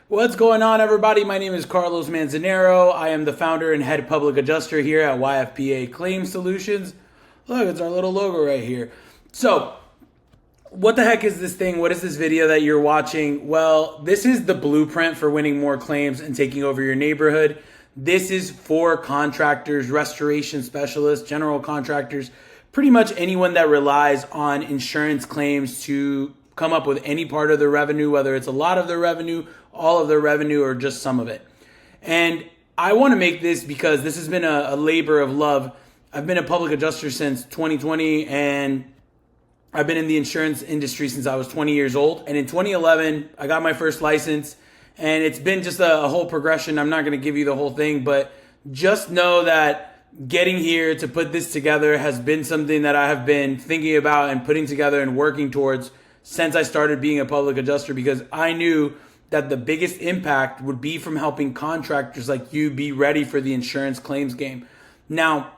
What's going on, everybody? My name is Carlos Manzanero. I am the founder and head public adjuster here at YFPA Claim Solutions. Look, it's our little logo right here. So, what the heck is this thing? What is this video that you're watching? Well, this is the blueprint for winning more claims and taking over your neighborhood. This is for contractors, restoration specialists, general contractors, pretty much anyone that relies on insurance claims to come up with any part of their revenue, whether it's a lot of their revenue, all of their revenue, or just some of it. And I want to make this because this has been a labor of love. I've been a public adjuster since 2020, and I've been in the insurance industry since I was 20 years old. And in 2011, I got my first license, and it's been just a whole progression. I'm not going to give you the whole thing, but just know that getting here to put this together has been something that I have been thinking about and putting together and working towards since I started being a public adjuster, because I knew that the biggest impact would be from helping contractors like you be ready for the insurance claims game. Now,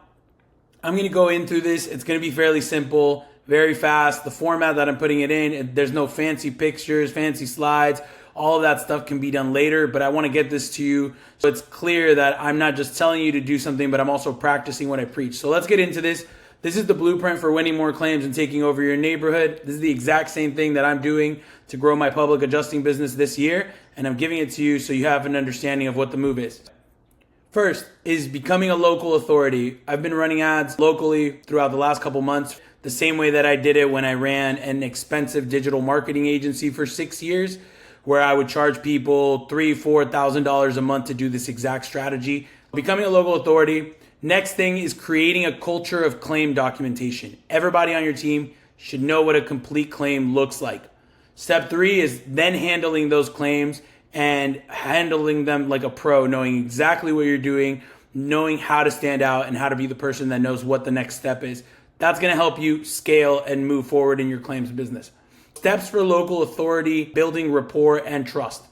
I'm going to go in through this. It's going to be fairly simple, very fast. The format that I'm putting it in, there's no fancy pictures, fancy slides. All of that stuff can be done later, but I want to get this to you so it's clear that I'm not just telling you to do something, but I'm also practicing what I preach. So let's get into this. This is the blueprint for winning more claims and taking over your neighborhood. This is the exact same thing that I'm doing to grow my public adjusting business this year, and I'm giving it to you so you have an understanding of what the move is. First is becoming a local authority. I've been running ads locally throughout the last couple months, the same way that I did it when I ran an expensive digital marketing agency for 6 years, where I would charge people $3,000-$4,000 a month to do this exact strategy. Becoming a local authority. Next thing is creating a culture of claim documentation. Everybody on your team should know what a complete claim looks like. Step 3 is then handling those claims and handling them like a pro, knowing exactly what you're doing, knowing how to stand out and how to be the person that knows what the next step is. That's going to help you scale and move forward in your claims business. Steps for local authority: building rapport and trust.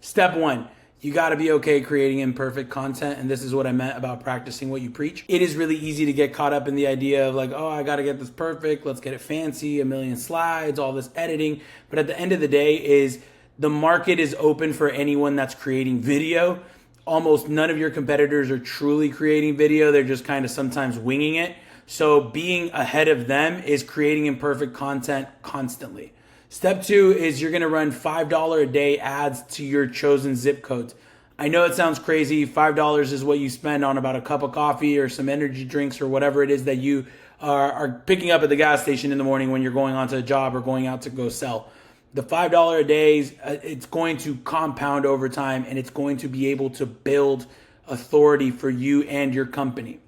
Step 1. You got to be okay creating imperfect content. And this is what I meant about practicing what you preach. It is really easy to get caught up in the idea of like, oh, I got to get this perfect. Let's get it fancy, a million slides, all this editing. But at the end of the day is the market is open for anyone that's creating video. Almost none of your competitors are truly creating video. They're just kind of sometimes winging it. So being ahead of them is creating imperfect content constantly. Step 2 is you're going to run $5 a day ads to your chosen zip codes. I know it sounds crazy. $5 is what you spend on about a cup of coffee or some energy drinks or whatever it is that you are picking up at the gas station in the morning when you're going onto a job or going out to go sell. The $5 a day, it's going to compound over time, and it's going to be able to build authority for you and your company.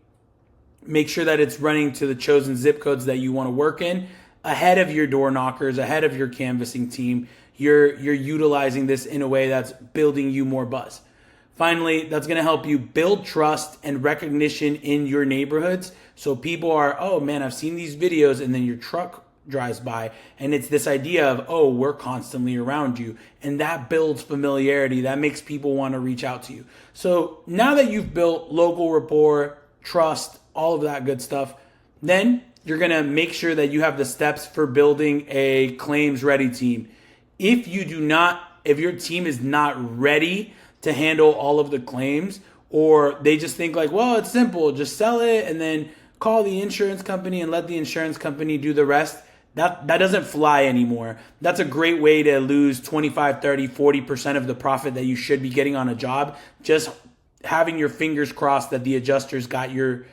Make sure that it's running to the chosen zip codes that you want to work in. Ahead of your door knockers, ahead of your canvassing team, you're utilizing this in a way that's building you more buzz. Finally, that's going to help you build trust and recognition in your neighborhoods. So people are, oh man, I've seen these videos, and then your truck drives by, and it's this idea of, oh, we're constantly around you. And that builds familiarity. That makes people want to reach out to you. So now that you've built local rapport, trust, all of that good stuff, then you're going to make sure that you have the steps for building a claims ready team. If your team is not ready to handle all of the claims, or they just think like, well, it's simple, just sell it and then call the insurance company and let the insurance company do the rest, that doesn't fly anymore. That's a great way to lose 25, 30, 40% of the profit that you should be getting on a job, just having your fingers crossed that the adjusters got your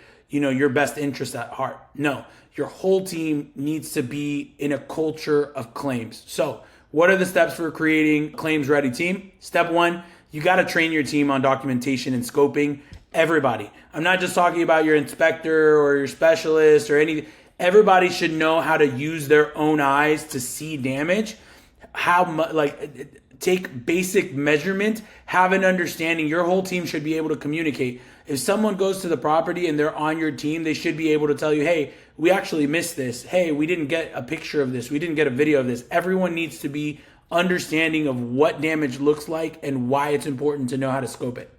best interest at heart. No, your whole team needs to be in a culture of claims. So what are the steps for creating a claims ready team? Step 1, you got to train your team on documentation and scoping. Everybody. I'm not just talking about your inspector or your specialist or anything. Everybody should know how to use their own eyes to see damage. Take basic measurement, have an understanding. Your whole team should be able to communicate. If someone goes to the property and they're on your team, they should be able to tell you, hey, we actually missed this. Hey, we didn't get a picture of this. We didn't get a video of this. Everyone needs to be understanding of what damage looks like and why it's important to know how to scope it.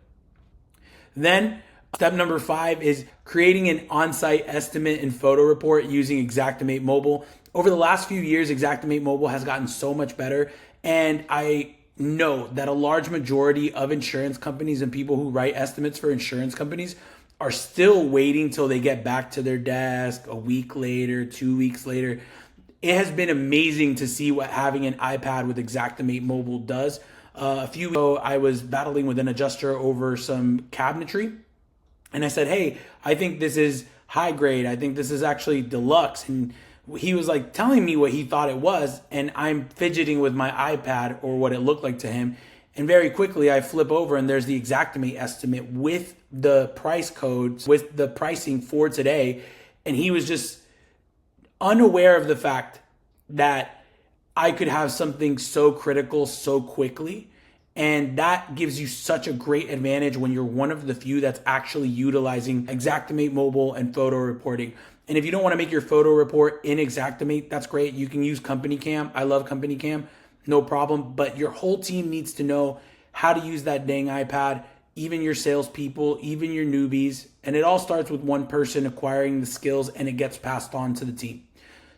Then step number 5 is creating an on-site estimate and photo report using Xactimate Mobile. Over the last few years, Xactimate Mobile has gotten so much better, and I know that a large majority of insurance companies and people who write estimates for insurance companies are still waiting till they get back to their desk a week later, 2 weeks later. It has been amazing to see what having an iPad with Xactimate Mobile does. A few weeks ago, I was battling with an adjuster over some cabinetry. And I said, hey, I think this is high grade. I think this is actually deluxe. And he was like telling me what he thought it was. And I'm fidgeting with my iPad or what it looked like to him. And very quickly I flip over and there's the Xactimate estimate with the price codes, with the pricing for today. And he was just unaware of the fact that I could have something so critical so quickly. And that gives you such a great advantage when you're one of the few that's actually utilizing Xactimate Mobile and photo reporting. And if you don't want to make your photo report in Xactimate, that's great. You can use Company Cam. I love Company Cam, no problem. But your whole team needs to know how to use that dang iPad, even your salespeople, even your newbies. And it all starts with one person acquiring the skills and it gets passed on to the team.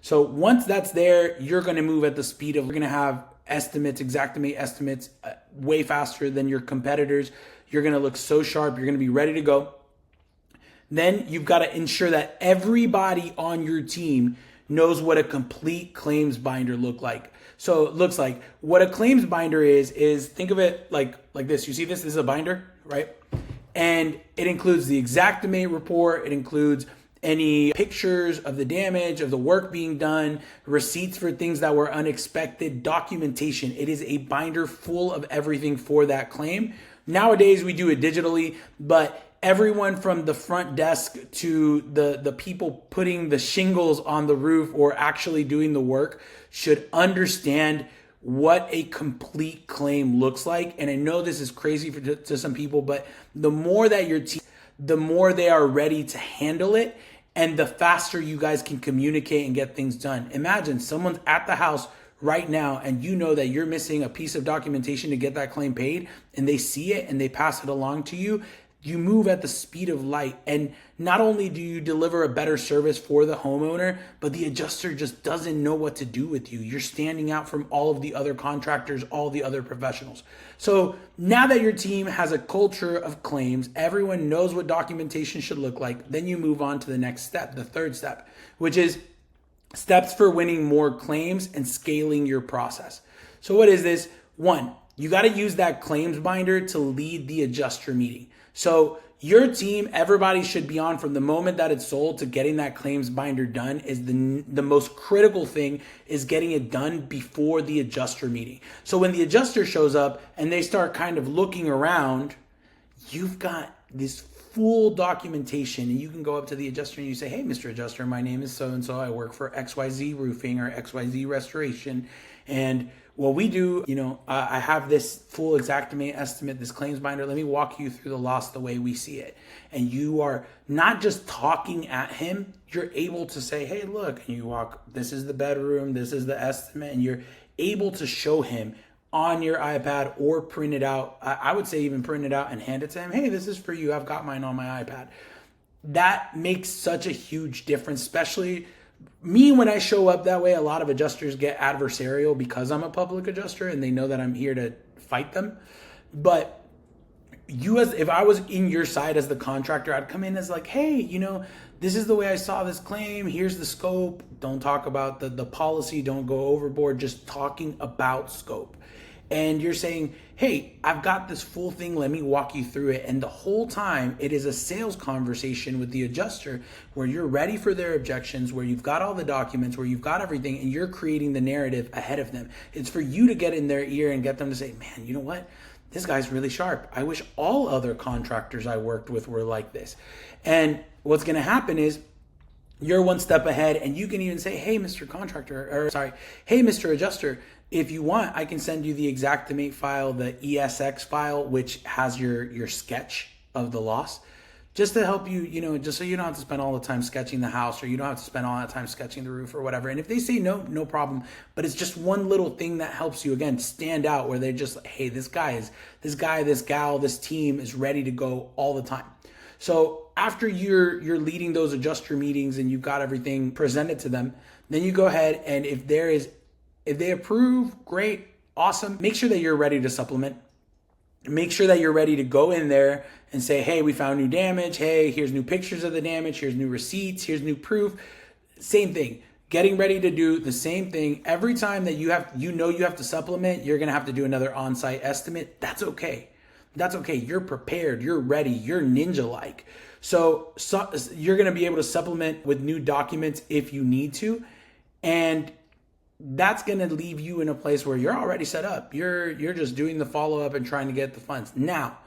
So once that's there, you're going to move at the speed of, we're going to have estimates, Xactimate estimates way faster than your competitors. You're going to look so sharp. You're going to be ready to go. Then you've got to ensure that everybody on your team knows what a complete claims binder looks like. So it looks like what a claims binder is think of it like this. You see this? This is a binder, right? And it includes the Xactimate report. It includes any pictures of the damage, of the work being done, receipts for things that were unexpected, documentation. It is a binder full of everything for that claim. Nowadays, we do it digitally, but everyone from the front desk to the people putting the shingles on the roof or actually doing the work should understand what a complete claim looks like. And I know this is crazy to some people, but the more that your team, the more they are ready to handle it and the faster you guys can communicate and get things done. Imagine someone's at the house right now and you know that you're missing a piece of documentation to get that claim paid and they see it and they pass it along to you. You move at the speed of light. And not only do you deliver a better service for the homeowner, but the adjuster just doesn't know what to do with you. You're standing out from all of the other contractors, all the other professionals. So now that your team has a culture of claims, everyone knows what documentation should look like, then you move on to the next step, the third step, which is steps for winning more claims and scaling your process. So what is this? One, you got to use that claims binder to lead the adjuster meeting. So your team, everybody should be on from the moment that it's sold to getting that claims binder done. Is the most critical thing is getting it done before the adjuster meeting. So when the adjuster shows up and they start kind of looking around, you've got this full documentation and you can go up to the adjuster and you say, hey, Mr. Adjuster, my name is so-and-so. I work for XYZ Roofing or XYZ Restoration. And what we do, I have this full Xactimate estimate, this claims binder. Let me walk you through the loss the way we see it. And you are not just talking at him, you're able to say, hey, look, and you walk, this is the bedroom, this is the estimate, and you're able to show him on your iPad or print it out. I would say even print it out and hand it to him. Hey, this is for you. I've got mine on my iPad. That makes such a huge difference, especially me when I show up that way. A lot of adjusters get adversarial because I'm a public adjuster and they know that I'm here to fight them. But if I was in your side as the contractor, I'd come in as like, hey, this is the way I saw this claim. Here's the scope. Don't talk about the policy. Don't go overboard. Just talking about scope. And you're saying, hey, I've got this full thing. Let me walk you through it. And the whole time it is a sales conversation with the adjuster where you're ready for their objections, where you've got all the documents, where you've got everything, and you're creating the narrative ahead of them. It's for you to get in their ear and get them to say, man, you know what? This guy's really sharp. I wish all other contractors I worked with were like this. And what's going to happen is you're one step ahead and you can even say, hey, Mr. Hey, Mr. Adjuster, if you want, I can send you the Xactimate file, the ESX file, which has your sketch of the loss, just to help you, just so you don't have to spend all the time sketching the house or you don't have to spend all that time sketching the roof or whatever. And if they say no, no problem. But it's just one little thing that helps you, again, stand out where they're just like, hey, this guy, this gal, this team is ready to go all the time. So after you're leading those adjuster meetings and you've got everything presented to them, then you go ahead and if they approve, great, awesome. Make sure that you're ready to supplement. Make sure that you're ready to go in there and say, hey, we found new damage. Hey, here's new pictures of the damage. Here's new receipts. Here's new proof. Same thing. Getting ready to do the same thing every time that you have to supplement. You're going to have to do another on-site estimate. That's okay. That's okay. You're prepared. You're ready. You're ninja-like. So you're going to be able to supplement with new documents if you need to. And that's going to leave you in a place where you're already set up. You're just doing the follow-up and trying to get the funds. Now,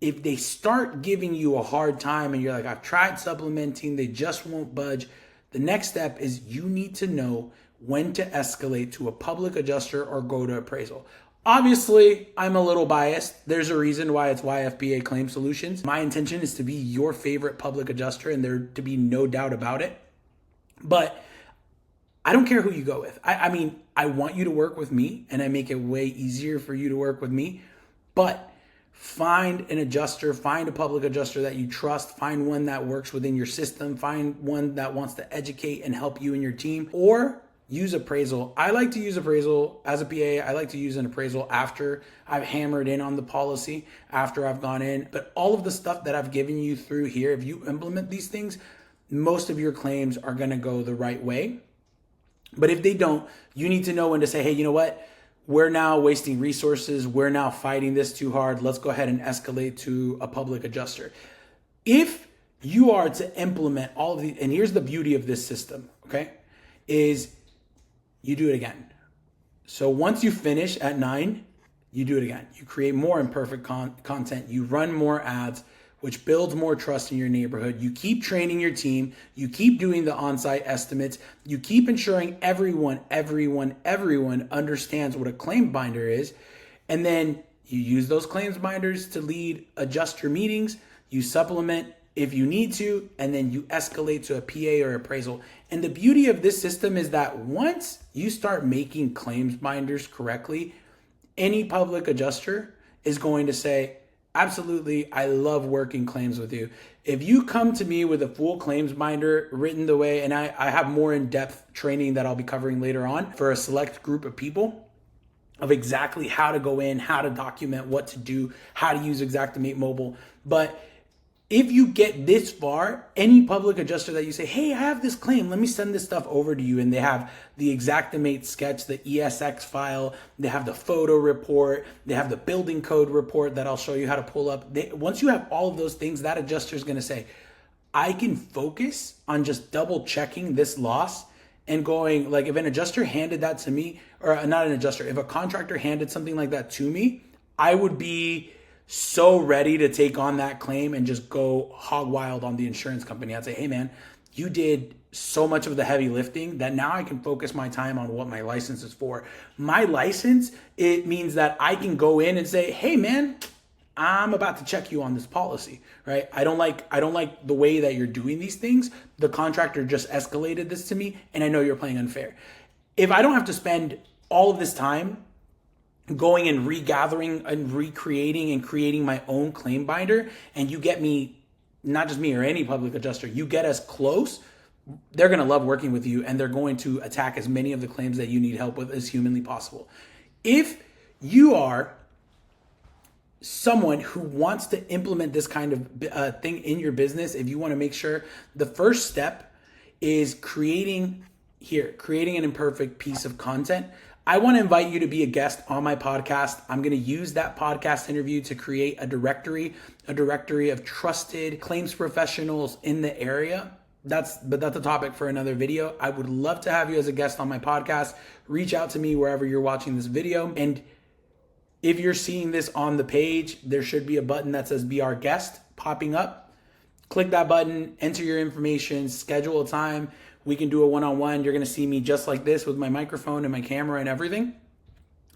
if they start giving you a hard time and you're like, I've tried supplementing, they just won't budge, the next step is you need to know when to escalate to a public adjuster or go to appraisal. Obviously, I'm a little biased. There's a reason why it's YFBA Claim Solutions. My intention is to be your favorite public adjuster, and there to be no doubt about it. But I don't care who you go with. I mean, I want you to work with me, and I make it way easier for you to work with me. But find an adjuster, find a public adjuster that you trust, find one that works within your system, find one that wants to educate and help you and your team, or use appraisal. I like to use appraisal as a PA. I like to use an appraisal after I've hammered in on the policy, after I've gone in. But all of the stuff that I've given you through here, if you implement these things, most of your claims are going to go the right way. But if they don't, you need to know when to say, hey, you know what? We're now wasting resources. We're now fighting this too hard. Let's go ahead and escalate to a public adjuster. If you are to implement all of these, and here's the beauty of this system, okay, is you do it again. So once you finish at 9, you do it again. You create more imperfect content. You run more ads, which builds more trust in your neighborhood. You keep training your team. You keep doing the on-site estimates. You keep ensuring everyone understands what a claim binder is. And then you use those claims binders to lead adjuster meetings. You supplement if you need to, and then you escalate to a PA or appraisal. And the beauty of this system is that once you start making claims binders correctly, any public adjuster is going to say, absolutely, I love working claims with you. If you come to me with a full claims binder written the way, and I have more in-depth training that I'll be covering later on for a select group of people of exactly how to go in, how to document, what to do, how to use Xactimate Mobile. But if you get this far, any public adjuster that you say, hey, I have this claim, let me send this stuff over to you. And they have the Xactimate sketch, the ESX file, they have the photo report, they have the building code report that I'll show you how to pull up. Once you have all of those things, that adjuster is going to say, I can focus on just double checking this loss and going, like if an adjuster handed that to me, or not an adjuster, if a contractor handed something like that to me, I would be so ready to take on that claim and just go hog wild on the insurance company. I'd say, hey man, you did so much of the heavy lifting that now I can focus my time on what my license is for. My license, it means that I can go in and say, hey man, I'm about to check you on this policy, right? I don't like the way that you're doing these things. The contractor just escalated this to me and I know you're playing unfair. If I don't have to spend all of this time going and regathering and recreating and creating my own claim binder, and you get me, not just me or any public adjuster, you get us close, they're going to love working with you and they're going to attack as many of the claims that you need help with as humanly possible. If you are someone who wants to implement this kind of thing in your business, if you want to make sure, the first step is creating an imperfect piece of content. I want to invite you to be a guest on my podcast. I'm going to use that podcast interview to create a directory of trusted claims professionals in the area. That's a topic for another video. I would love to have you as a guest on my podcast. Reach out to me wherever you're watching this video. And if you're seeing this on the page, there should be a button that says be our guest popping up. Click that button, enter your information, schedule a time. We can do a one-on-one. You're going to see me just like this with my microphone and my camera and everything.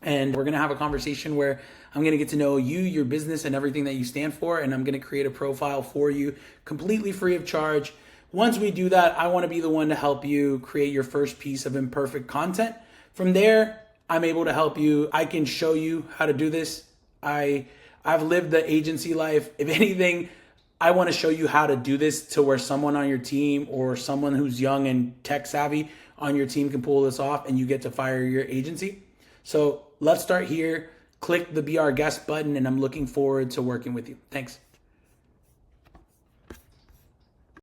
And we're going to have a conversation where I'm going to get to know you, your business, and everything that you stand for. And I'm going to create a profile for you completely free of charge. Once we do that, I want to be the one to help you create your first piece of imperfect content. From there, I'm able to help you. I can show you how to do this. I've lived the agency life. If anything, I want to show you how to do this to where someone on your team or someone who's young and tech savvy on your team can pull this off and you get to fire your agency. So let's start here. Click the Be Our Guest button, and I'm looking forward to working with you. Thanks.